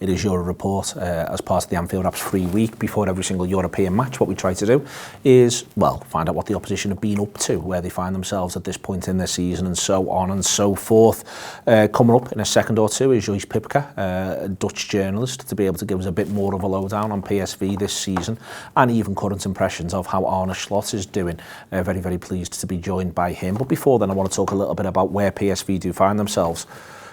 It is Euro Report as part of the Anfield Wrap's free week before every single European match. What we try to do is, well, find out what the opposition have been up to, where they find themselves at this point in their season, and so on and so forth. Coming up in a second or two is Joost Pijpker, a Dutch journalist, to be able to give us a bit more of a lowdown on PSV this season and even current impressions of how Arne Slot is doing. Very, very pleased to be joined by him. But before then, I want to talk a little bit about where PSV do find themselves.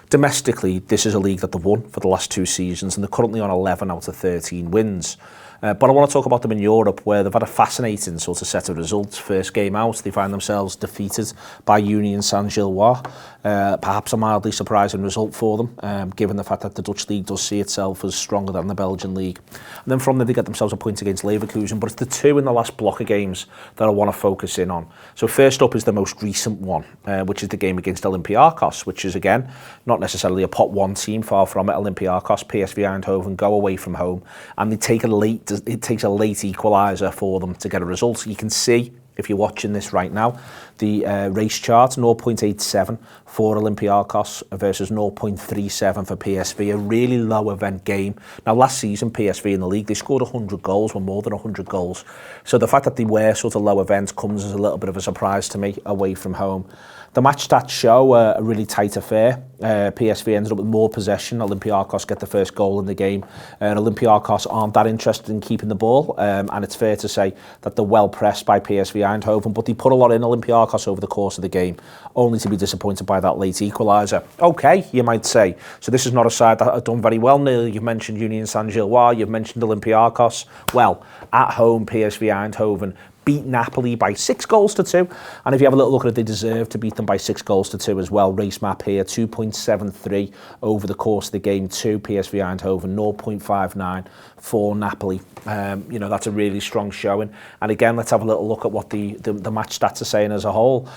Domestically, this is a league that they've won for the last 2 seasons, and they're currently on 11 out of 13 wins. But I want to talk about them in Europe, where they've had a fascinating sort of set of results. First game out, they find themselves defeated by Union Saint-Gilloise. Perhaps a mildly surprising result for them, given the fact that the Dutch league does see itself as stronger than the Belgian league. And then from there, they get themselves a point against Leverkusen, but it's the 2 in the last block of games that I want to focus in on. So first up is the most recent one, which is the game against Olympiacos, which is, again, not necessarily a pot 1 team, far from it. Olympiacos, PSV Eindhoven go away from home, and it takes a late equaliser for them to get a result. You can see, if you're watching this right now, the race chart, 0.87 for Olympiacos versus 0.37 for PSV, a really low event game. Now, last season, PSV in the league, they scored 100 goals, were more than 100 goals. So the fact that they were sort of low event comes as a little bit of a surprise to me away from home. The match stats show a really tight affair. PSV ended up with more possession. Olympiacos get the first goal in the game. And Olympiacos aren't that interested in keeping the ball. And it's fair to say that they're well pressed by PSV Eindhoven. But they put a lot in Olympiacos over the course of the game, only to be disappointed by that late equaliser. OK, you might say. So this is not a side that have done very well. Neil, you've mentioned Union Saint-Gilloise. You've mentioned Olympiacos. Well, at home, PSV Eindhoven beat Napoli by 6 goals to 2. And if you have a little look at it, they deserve to beat them by 6 goals to 2 as well. Race map here, 2.73 over the course of the game to PSV Eindhoven, 0.59 for Napoli. That's a really strong showing. And again, let's have a little look at what the match stats are saying as a whole.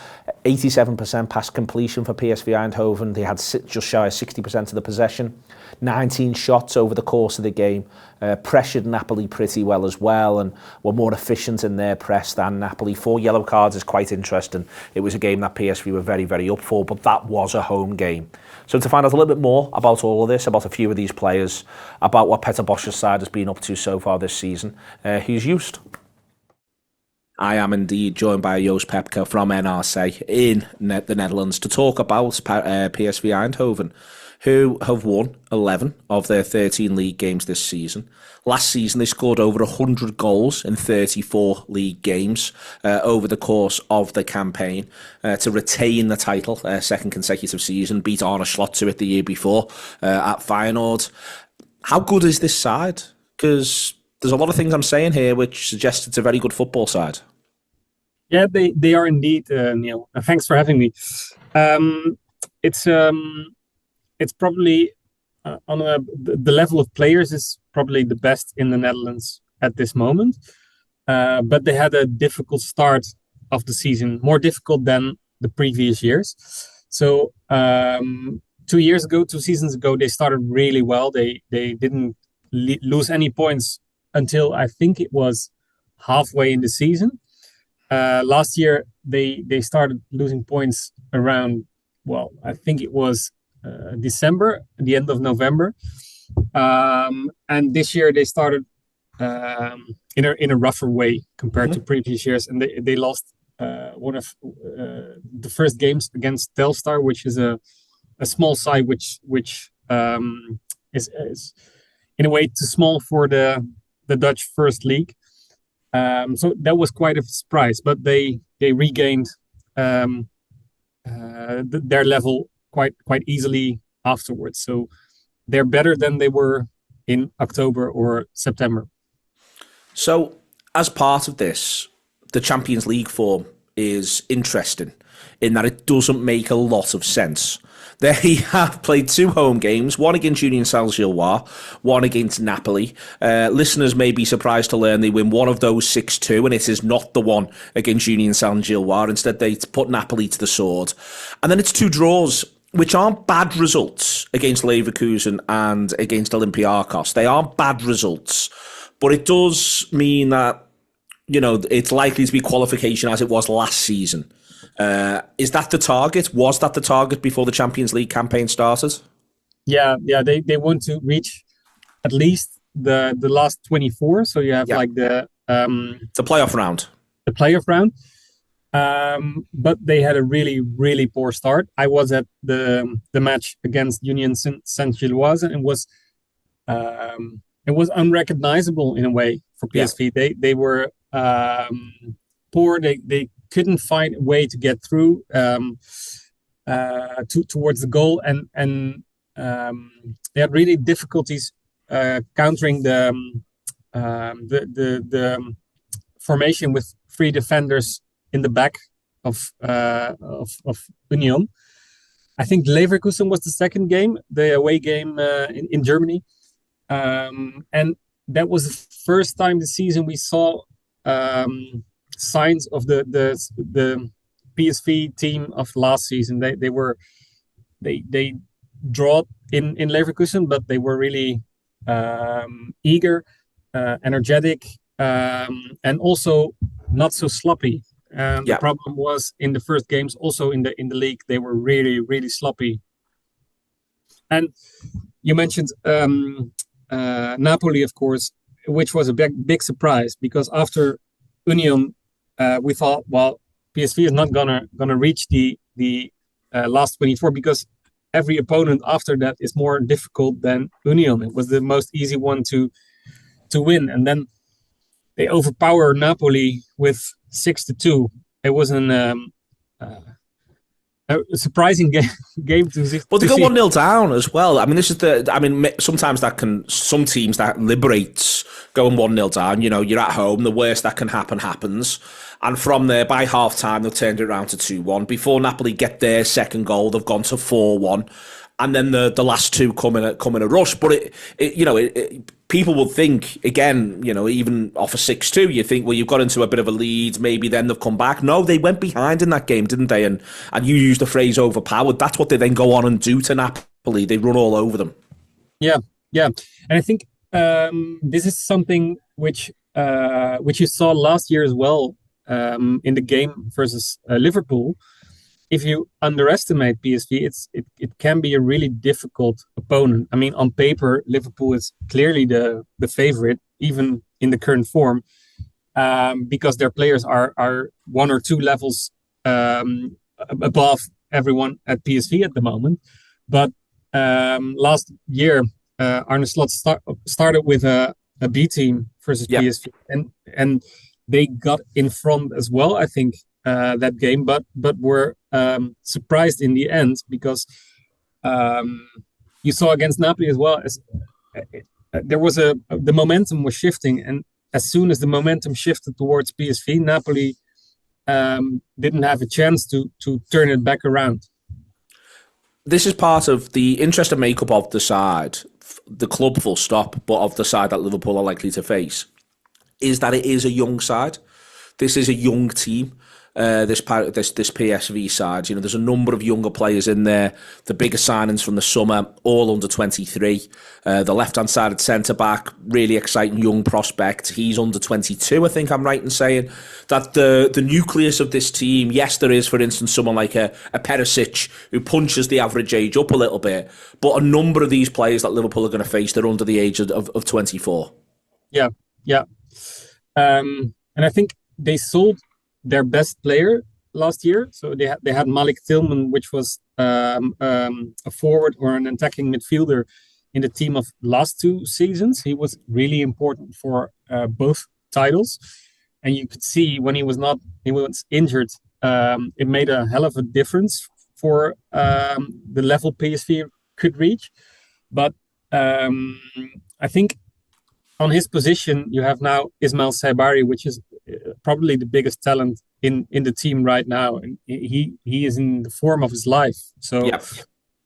87% pass completion for PSV Eindhoven. They had just shy of 60% of the possession. 19 shots over the course of the game. Pressured Napoli pretty well as well, and were more efficient in their press than Napoli. 4 yellow cards is quite interesting. It was a game that PSV were very, very up for, but that was a home game. So to find out a little bit more about all of this, about a few of these players, about what Peter Bosz's side has been up to so far this season, here's Joost. I am indeed joined by Joost Pijpker from NRC in the Netherlands to talk about PSV Eindhoven, who have won 11 of their 13 league games this season. Last season, they scored over 100 goals in 34 league games over the course of the campaign to retain the title, second consecutive season, beat Arne Slot to it the year before at Feyenoord. How good is this side? Because there's a lot of things I'm saying here which suggest it's a very good football side. Yeah, they are indeed, Neil. Thanks for having me. It's probably on the level of players is probably the best in the Netherlands at this moment. But they had a difficult start of the season, more difficult than the previous years. So 2 seasons ago, they started really well. They didn't lose any points until I think it was halfway in the season. Last year, they started losing points around, well, I think it was December, the end of November. And this year they started in a rougher way compared to previous years. And they lost one of the first games against Telstar, which is a small side, which is in a way too small for the Dutch First League. So that was quite a surprise, but they regained their level quite easily afterwards. So they're better than they were in October or September. So as part of this, the Champions League form is interesting in that it doesn't make a lot of sense. They have played 2 home games, one against Union Saint-Gilloise, one against Napoli. Listeners may be surprised to learn they win one of those 6-2, and it is not the one against Union Saint-Gilloise. Instead, they put Napoli to the sword. And then it's 2 draws, which aren't bad results against Leverkusen and against Olympiacos. They aren't bad results, but it does mean that, it's likely to be qualification as it was last season. Is that the target? Was that the target before the Champions League campaign started? Yeah, they want to reach at least the last 24. So you have like it's a playoff round. The playoff round. But they had a really, really poor start. I was at the match against Union Saint-Gilloise, and it was unrecognizable in a way for PSV. Yeah. They were poor. They couldn't find a way to get through towards the goal, and they had really difficulties countering the formation with 3 defenders in the back of Union. I think Leverkusen was the second game, the away game in Germany, and that was the first time this season we saw signs of the PSV team of last season. They draw in Leverkusen, but they were really eager, energetic, and also not so sloppy. The problem was in the first games, also in the league, they were really, really sloppy. And you mentioned Napoli, of course, which was a big surprise, because after Union, we thought, well, PSV is not gonna reach the last 24, because every opponent after that is more difficult than Union. It was the most easy one to win, and then they overpower Napoli with 6-2. It was a surprising game to see. Well, they go 1-0 down as well. I mean, sometimes some teams that liberates going 1-0 down. You know, you're at home. The worst that can happen happens. And from there, by half time, they've turned it around to 2-1. Before Napoli get their second goal, they've gone to 4-1. And then the last two come in a rush. But people would think, again, you know, even off a 6-2, you think, well, you've got into a bit of a lead, maybe then they've come back. No, they went behind in that game, didn't they? And you used the phrase overpowered. That's what they then go on and do to Napoli. They run all over them. Yeah. And I think this is something which you saw last year as well in the game versus Liverpool. If you underestimate PSV, it can be a really difficult opponent. I mean, on paper, Liverpool is clearly the favorite, even in the current form, because their players are 1 or 2 levels above everyone at PSV at the moment. But last year, Arne Slot started with a B team versus PSV, and they got in front as well, I think, that game, but were surprised in the end, because you saw against Napoli as well, as there was the momentum was shifting, and as soon as the momentum shifted towards PSV, Napoli didn't have a chance to turn it back around. This is part of the interesting makeup of the side, the club full stop, but of the side that Liverpool are likely to face, is that it is a young side. This is a young team. This PSV side, you know, there's a number of younger players in there. The biggest signings from the summer, all under 23. The left-hand sided centre-back, really exciting young prospect. He's under 22, I think I'm right in saying. That the nucleus of this team, yes, there is, for instance, someone like a Perisic who punches the average age up a little bit, but a number of these players that Liverpool are going to face, they're under the age of 24. Yeah. And I think they sold their best player last year. So they had Malik Tillman, which was a forward or an attacking midfielder in the team of last 2 seasons. He was really important for both titles. And you could see when he was injured, it made a hell of a difference for the level PSV could reach. But I think on his position, you have now Ismail Saibari, which is probably the biggest talent in the team right now. And he is in the form of his life. So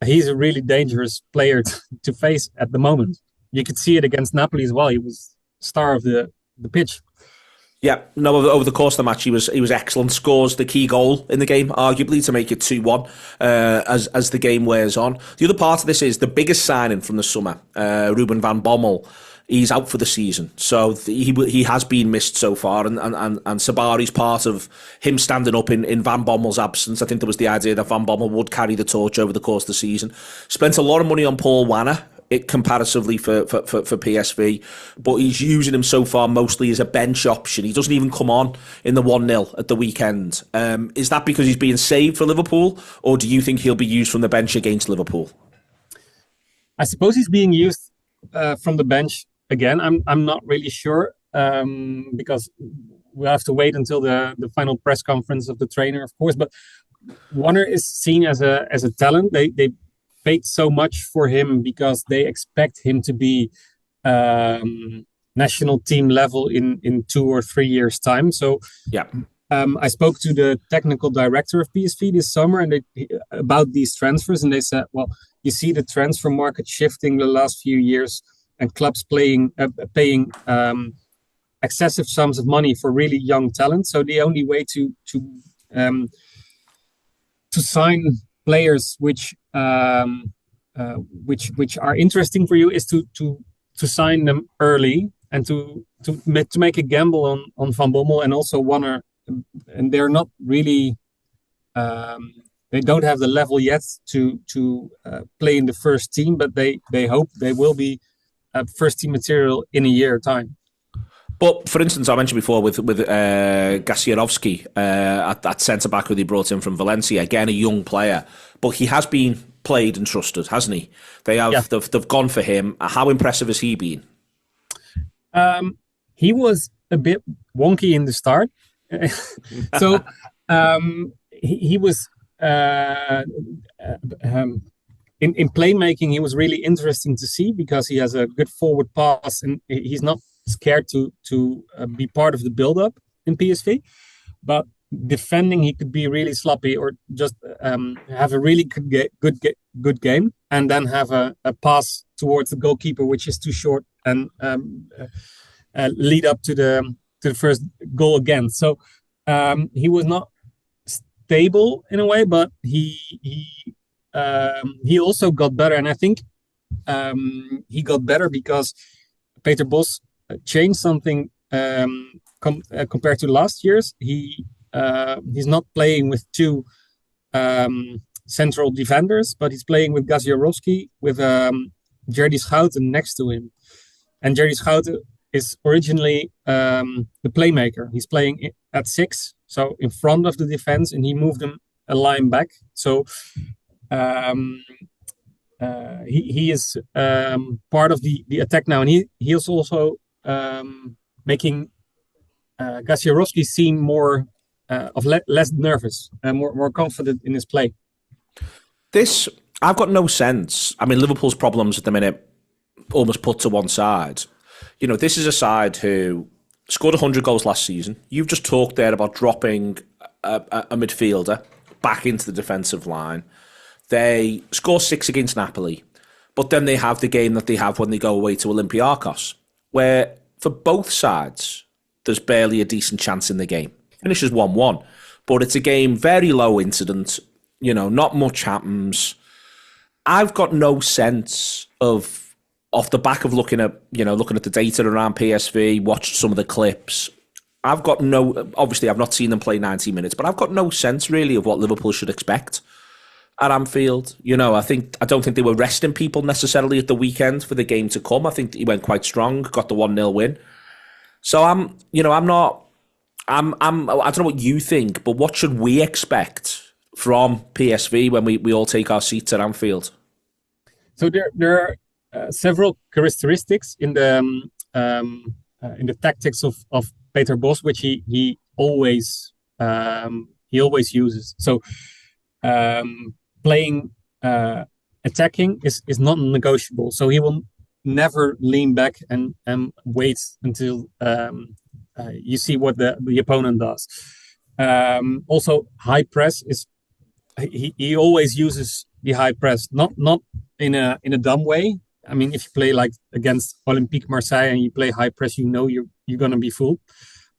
he's a really dangerous player to face at the moment. You could see it against Napoli as well. He was star of the pitch. Yeah, no, over the course of the match, he was excellent. Scores the key goal in the game, arguably, to make it 2-1 as the game wears on. The other part of this is the biggest signing from the summer, Ruben van Bommel. He's out for the season, so he has been missed so far, and Sabari's part of him standing up in Van Bommel's absence. I think there was the idea that Van Bommel would carry the torch over the course of the season. Spent a lot of money on Paul Wanner, it comparatively for PSV, but he's using him so far mostly as a bench option. He doesn't even come on in the 1-0 at the weekend. Is that because he's being saved for Liverpool, or do you think he'll be used from the bench against Liverpool? I suppose he's being used from the bench again. I'm not really sure because we'll have to wait until the final press conference of the trainer, of course. But Warner is seen as a talent. They paid so much for him because they expect him to be national team level in 2 or 3 years' time. So yeah. I spoke to the technical director of PSV this summer and about these transfers, and they said, well, you see the transfer market shifting the last few years and clubs paying excessive sums of money for really young talent. So the only way to sign players which are interesting for you is to sign them early and to make a gamble on Van Bommel and also Warner. And they're not really they don't have the level yet to play in the first team, but they hope they will be first team material in a year time. But for instance, I mentioned before with Gasiorowski at centre back who they brought in from Valencia, again a young player, but he has been played and trusted, hasn't he? They've gone for him. How impressive has he been? He was a bit wonky in the start. So he was in playmaking. He was really interesting to see because he has a good forward pass and he's not scared to be part of the build-up in PSV. But defending, he could be really sloppy or just have a really good game and then have a pass towards the goalkeeper which is too short and lead up to the first goal again. So he was not stable in a way, but he also got better, and I think he got better because Peter Bos changed something compared to last year's. He's not playing with two central defenders, but he's playing with Gasiorowski with Jerdy Schouten next to him, and Jerdy Schouten is originally the playmaker. He's playing at 6, so in front of the defense, and he moved him a line back. So he is part of the attack now, and he is also making Gasiorowski seem more less nervous and more confident in his play. I've got no sense. I mean, Liverpool's problems at the minute almost put to one side. You know, this is a side who scored 100 goals last season. You've just talked there about dropping a midfielder back into the defensive line. They score 6 against Napoli, but then they have the game that they have when they go away to Olympiacos, where for both sides, there's barely a decent chance in the game. Finishes 1-1, but it's a game very low incident. You know, not much happens. I've got no sense of, off the back of looking at the data around PSV, watched some of the clips. Obviously I've not seen them play 90 minutes, but I've got no sense really of what Liverpool should expect at Anfield. You know, I don't think they were resting people necessarily at the weekend for the game to come. I think he went quite strong, got the 1-0 win. So I don't know what you think, but what should we expect from PSV when we all take our seats at Anfield? So there are several characteristics in the tactics of Peter Bos, which he always uses. So playing attacking is not negotiable. So he will never lean back and wait until you see what the opponent does. Also, high press is he always uses the high press, not in a dumb way. I mean, if you play like against Olympique Marseille and you play high press, you know you're going to be fooled.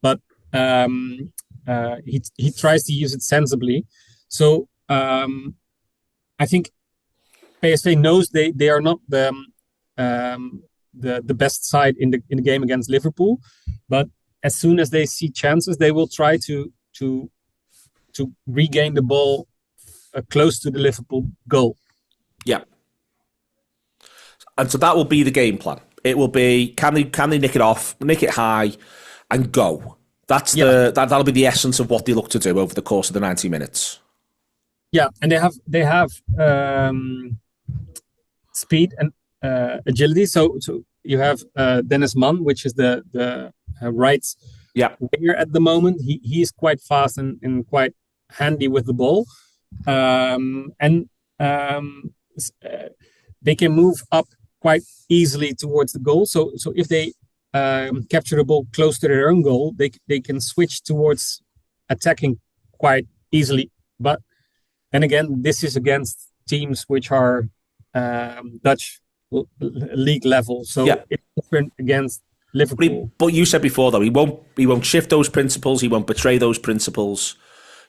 But he tries to use it sensibly. So I think PSV knows they are not the best side in the game against Liverpool, but as soon as they see chances, they will try to regain the ball close to the Liverpool goal. Yeah. And so that will be the game plan. It will be, can they nick it off, nick it high, and go. That'll be the essence of what they look to do over the course of the 90 minutes. Yeah, and they have speed and agility. So you have Dennis Mann, which is the right winger at the moment. He is quite fast and quite handy with the ball, and they can move up quite easily towards the goal. So if they capture the ball close to their own goal, they can switch towards attacking quite easily. But then again, this is against teams which are Dutch league level, so it's different against Liverpool. But you said before, though, he won't shift those principles. He won't betray those principles.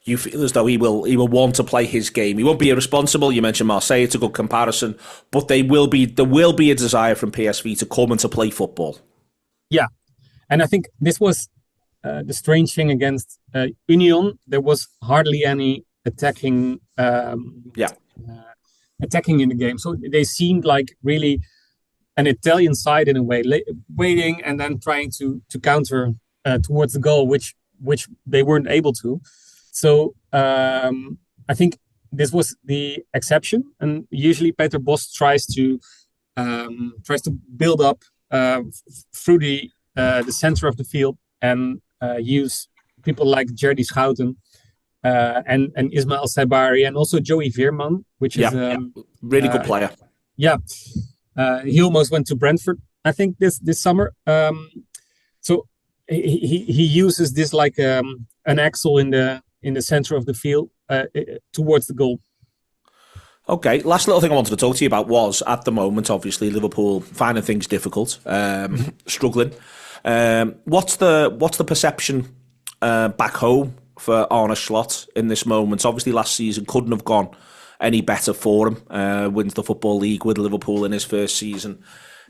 You feel as though he will want to play his game. He won't be irresponsible. You mentioned Marseille; it's a good comparison. But there will be a desire from PSV to come and to play football. Yeah, and I think this was the strange thing against Union. There was hardly any attacking. Attacking in the game, so they seemed like really an Italian side in a way, waiting and then trying to counter towards the goal, which they weren't able to. So I think this was the exception, and usually Peter Bos tries to build up through the center of the field and use people like Jerdy Schouten and Ismail Sabari and also Joey Veerman, which is really good player. Yeah, he almost went to Brentford, I think, this summer. So he uses this like an axle in the center of the field towards the goal. Okay, last little thing I wanted to talk to you about was, at the moment, obviously Liverpool finding things difficult, struggling. What's the perception back home for Arne Slot in this moment? Obviously, last season couldn't have gone any better for him. Wins the Football League with Liverpool in his first season.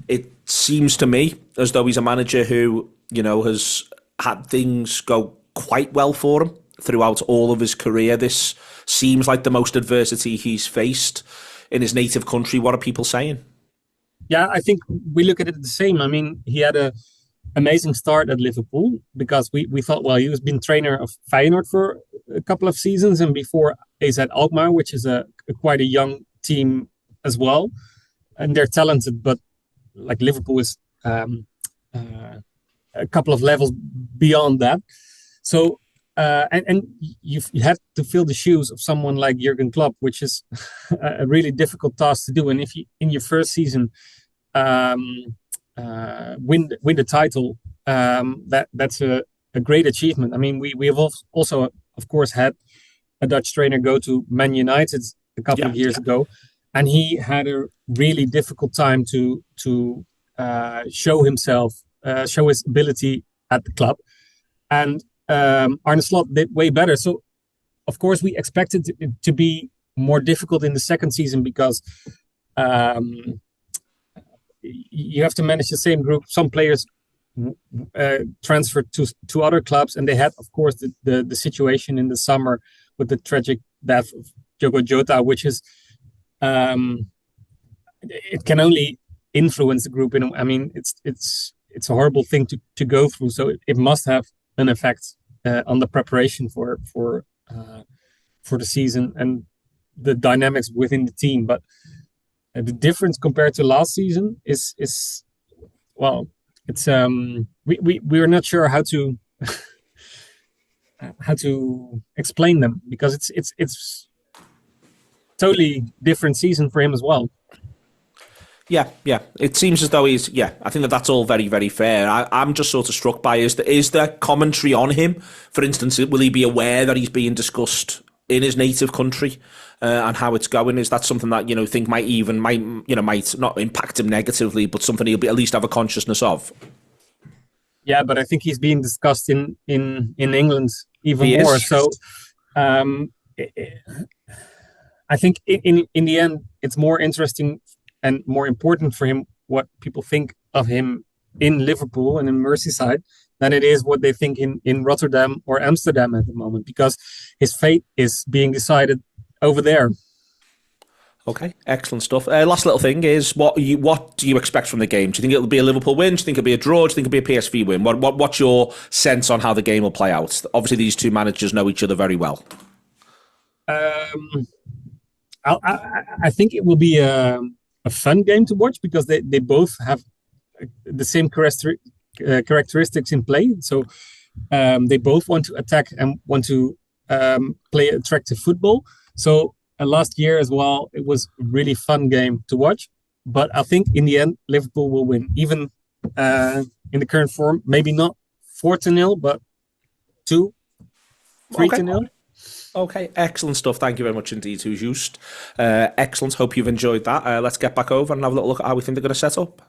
It seems to me as though he's a manager who, has had things go quite well for him throughout all of his career. This seems like the most adversity he's faced in his native country. What are people saying? Yeah, I think we look at it the same. I mean, he had a amazing start at Liverpool because we thought, well, he was been trainer of Feyenoord for a couple of seasons and before AZ Alkmaar, which is quite a young team as well, and they're talented, but like Liverpool is a couple of levels beyond that. So and you have to fill the shoes of someone like Jurgen Klopp, which is a really difficult task to do. And if you in your first season win the title, that's a great achievement. I mean, we have also, of course, had a Dutch trainer go to Man United a couple of years ago, and he had a really difficult time to show himself, show his ability at the club. And Arne Slot did way better. So, of course, we expected it to be more difficult in the second season because you have to manage the same group. Some players transferred to other clubs, and they had, of course, the situation in the summer with the tragic death of Diogo Jota, which is it can only influence the group. I mean, it's a horrible thing to go through. So it must have an effect on the preparation for the season and the dynamics within the team. But the difference compared to last season is well, it's we are not sure how to explain them because it's totally different season for him as well. Yeah. It seems as though he's. Yeah, I think that's all very, very fair. I'm just sort of struck by is there commentary on him? For instance, will he be aware that he's being discussed in his native country and how it's going? Is that something that think might not impact him negatively, but something he'll be at least have a consciousness of? Yeah, but I think he's being discussed in England even more. So I think in the end, it's more interesting and more important for him what people think of him in Liverpool and in Merseyside than it is what they think in Rotterdam or Amsterdam at the moment, because his fate is being decided over there. Okay, excellent stuff. Last little thing is what do you expect from the game? Do you think it'll be a Liverpool win? Do you think it'll be a draw? Do you think it'll be a PSV win? What's your sense on how the game will play out? Obviously, these two managers know each other very well. I think it will be a fun game to watch because they both have the same characteristics in play. So they both want to attack and want to play attractive football. So last year as well, it was a really fun game to watch. But I think in the end, Liverpool will win. Even in the current form, maybe not 4-0, but 2-3-0. Okay, excellent stuff. Thank you very much indeed to Joost. Excellent. Hope you've enjoyed that. Let's get back over and have a little look at how we think they're going to set up.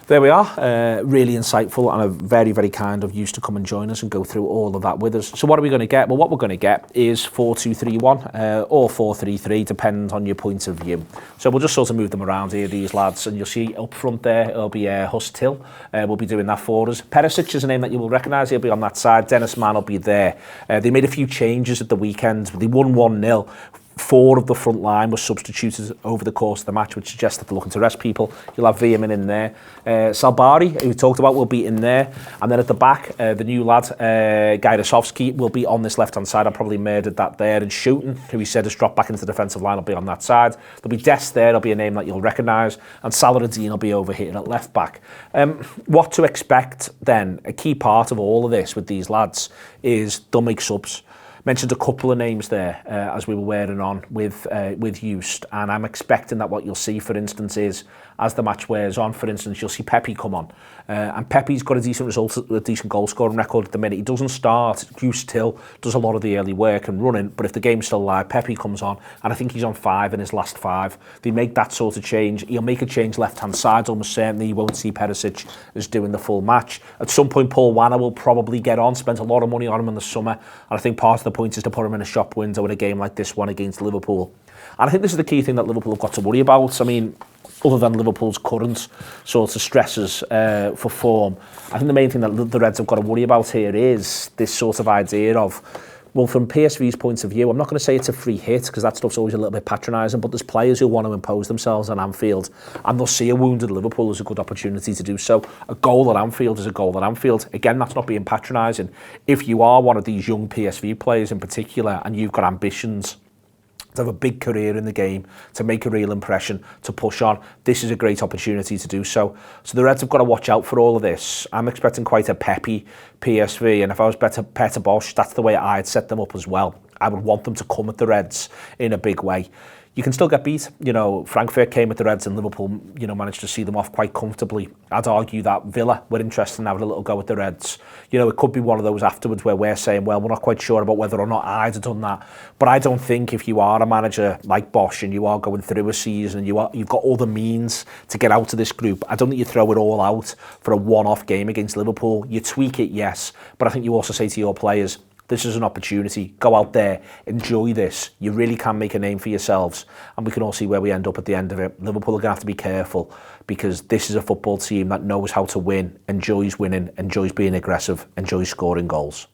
There we are, really insightful and a very, very kind of Joost to come and join us and go through all of that with us. So what are we going to get? Well, what we're going to get is 4-2-3-1 or 4-3-3, depending on your point of view. So we'll just sort of move them around here, these lads, and you'll see up front there, it'll be Hust Till. We'll be doing that for us. Perisic is a name that you will recognise. He'll be on that side. Dennis Mann will be there. They made a few changes at the weekend. They won 1-0. 4 of the front line were substituted over the course of the match, which suggests that they're looking to rest people. You'll have Veerman in there. Salbari, who we talked about, will be in there. And then at the back, the new lad, Gajdasovski, will be on this left-hand side. I probably murdered that there. And Shooten, who he said has dropped back into the defensive line, will be on that side. There'll be Dest there. There'll be a name that you'll recognise. And Saladin will be over here at left-back. What to expect then? A key part of all of this with these lads is they'll make subs. Mentioned a couple of names there as we were wearing on with Joost, and I'm expecting that what you'll see, for instance, is as the match wears on, for instance, you'll see Pepe come on, and Pepe's got a decent result, a decent goal scoring record at the minute. He doesn't start. Joost Till does a lot of the early work and running, but if the game's still live, Pepe comes on, and I think he's on 5 in his last 5. They make that sort of change. He'll make a change left-hand side, almost certainly. You won't see Perisic as doing the full match. At some point, Paul Wanner will probably get on. Spent a lot of money on him in the summer, and I think part of the point is to put him in a shop window in a game like this one against Liverpool. And I think this is the key thing that Liverpool have got to worry about. I mean, other than Liverpool's current sort of stresses for form, I think the main thing that the Reds have got to worry about here is this sort of idea of, well, from PSV's point of view, I'm not going to say it's a free hit because that stuff's always a little bit patronising, but there's players who want to impose themselves on Anfield and they'll see a wounded Liverpool as a good opportunity to do so. A goal at Anfield is a goal at Anfield. Again, that's not being patronising. If you are one of these young PSV players in particular and you've got ambitions to have a big career in the game, to make a real impression, to push on, this is a great opportunity to do so. So the Reds have got to watch out for all of this. I'm expecting quite a peppy PSV, and if I was Peter Bosch, that's the way I'd set them up as well. I would want them to come at the Reds in a big way. You can still get beat. You know, Frankfurt came at the Reds and Liverpool, you know, managed to see them off quite comfortably. I'd argue that Villa were interested in having a little go at the Reds. You know, it could be one of those afterwards where we're saying, well, we're not quite sure about whether or not I'd have done that. But I don't think if you are a manager like Bosch and you are going through a season and you've got all the means to get out of this group, I don't think you throw it all out for a one-off game against Liverpool. You tweak it, yes, but I think you also say to your players, this is an opportunity. Go out there, enjoy this. You really can make a name for yourselves. And we can all see where we end up at the end of it. Liverpool are going to have to be careful because this is a football team that knows how to win, enjoys winning, enjoys being aggressive, enjoys scoring goals.